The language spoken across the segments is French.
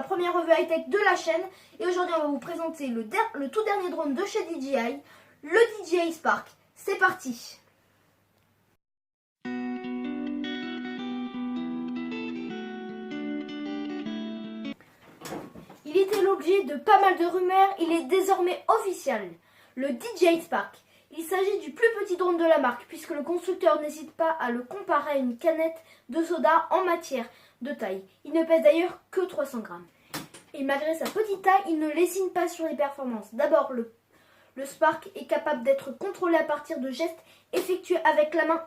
première revue high-tech de la chaîne. Et aujourd'hui on va vous présenter le tout dernier drone de chez DJI, le DJI Spark. C'est parti! Il était l'objet de pas mal de rumeurs, il est désormais officiel. Le DJI Spark. Il s'agit du plus petit drone de la marque puisque le constructeur n'hésite pas à le comparer à une canette de soda en matière de taille. Il ne pèse d'ailleurs que 300 grammes. Et malgré sa petite taille, il ne lésine pas sur les performances. D'abord, le Spark est capable d'être contrôlé à partir de gestes effectués avec la main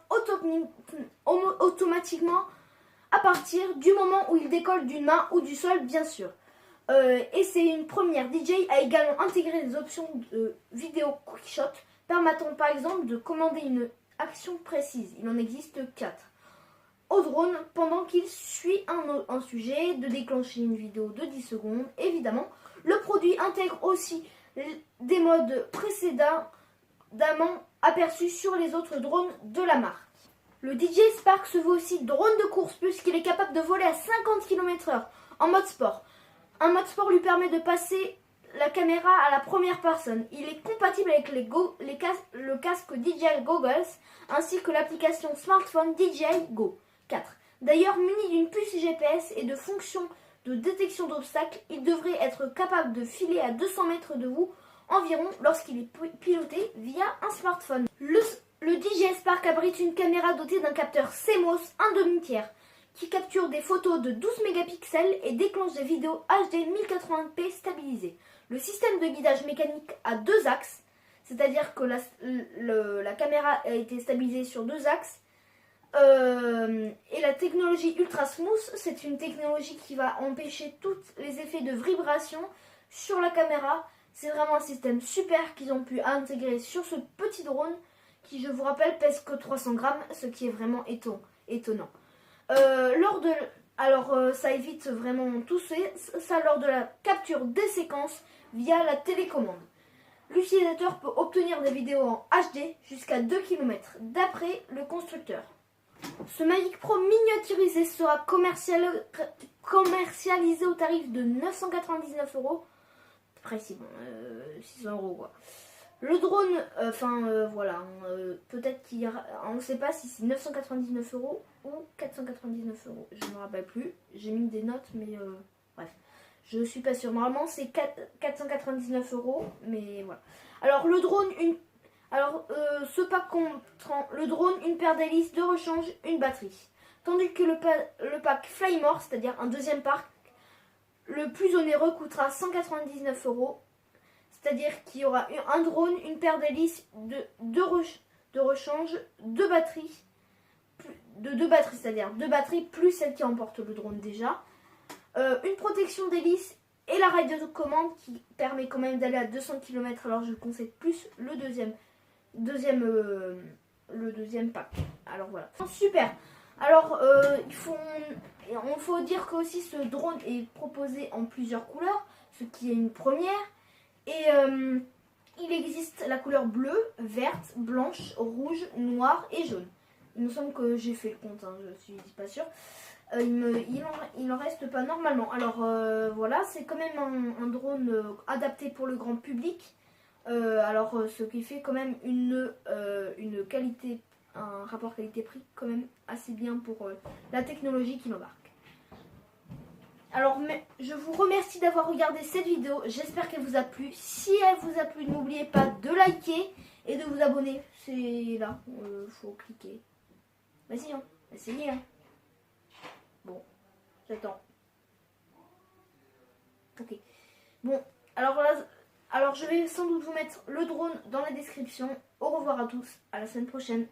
automatiquement à partir du moment où il décolle d'une main ou du sol, bien sûr. Et c'est une première. DJI a également intégré des options de vidéo quickshot permettant par exemple de commander une action précise. Il en existe 4. Au drone, pendant qu'il suit un sujet, de déclencher une vidéo de 10 secondes. Évidemment, le produit intègre aussi des modes précédemment aperçus sur les autres drones de la marque. Le DJI Spark se veut aussi drone de course puisqu'il est capable de voler à 50 km/h en mode sport. Un mode sport lui permet de passer la caméra à la première personne. Il est compatible avec le casque DJI Goggles ainsi que l'application smartphone DJI Go 4. D'ailleurs, muni d'une puce GPS et de fonctions de détection d'obstacles, il devrait être capable de filer à 200 mètres de vous environ lorsqu'il est piloté via un smartphone. Le DJI Spark abrite une caméra dotée d'un capteur CMOS 1/2 qui capture des photos de 12 mégapixels et déclenche des vidéos HD 1080p stabilisées. Le système de guidage mécanique a 2 axes, c'est-à-dire que la caméra a été stabilisée sur 2 axes. Et la technologie Ultra Smooth, c'est une technologie qui va empêcher tous les effets de vibration sur la caméra. C'est vraiment un système super qu'ils ont pu intégrer sur ce petit drone qui, je vous rappelle, pèse que 300 grammes, ce qui est vraiment étonnant. Ça évite vraiment tout ça lors de la capture des séquences via la télécommande. L'utilisateur peut obtenir des vidéos en HD jusqu'à 2 km d'après le constructeur. Ce Mavic Pro miniaturisé sera commercialisé au tarif de 999 €. Précis, 600 € quoi. Le drone, peut-être qu'il y aura, on ne sait pas si c'est 999 € ou 499 €. Je ne me rappelle plus. J'ai mis des notes, mais bref, je suis pas sûre. Normalement, c'est 499 €, mais voilà. Alors le drone, ce pack comprend le drone, une paire d'hélices, de rechange, une batterie. Tandis que le pack Fly More, c'est-à-dire un deuxième pack, le plus onéreux, coûtera 199 €. C'est-à-dire qu'il y aura un drone, une paire d'hélices, de rechange, deux batteries, c'est-à-dire 2 batteries plus celle qui emporte le drone déjà, une protection d'hélice et la radio de commande qui permet quand même d'aller à 200 km. Alors je conseille plus le deuxième pack. Alors voilà. Super. Alors il faut dire que aussi ce drone est proposé en plusieurs couleurs, ce qui est une première. Et il existe la couleur bleue, verte, blanche, rouge, noire et jaune. Il me semble que j'ai fait le compte, hein, je suis pas sûre. Il en reste pas normalement. Alors voilà, c'est quand même un drone adapté pour le grand public. Ce qui fait quand même une qualité, un rapport qualité-prix quand même assez bien pour la technologie qu'il embarque. Alors, je vous remercie d'avoir regardé cette vidéo. J'espère qu'elle vous a plu. Si elle vous a plu, n'oubliez pas de liker et de vous abonner. C'est là, faut cliquer. Vas-y, hein, essayez. Hein. Bon, j'attends. Ok. Bon, alors je vais sans doute vous mettre le drone dans la description. Au revoir à tous. À la semaine prochaine.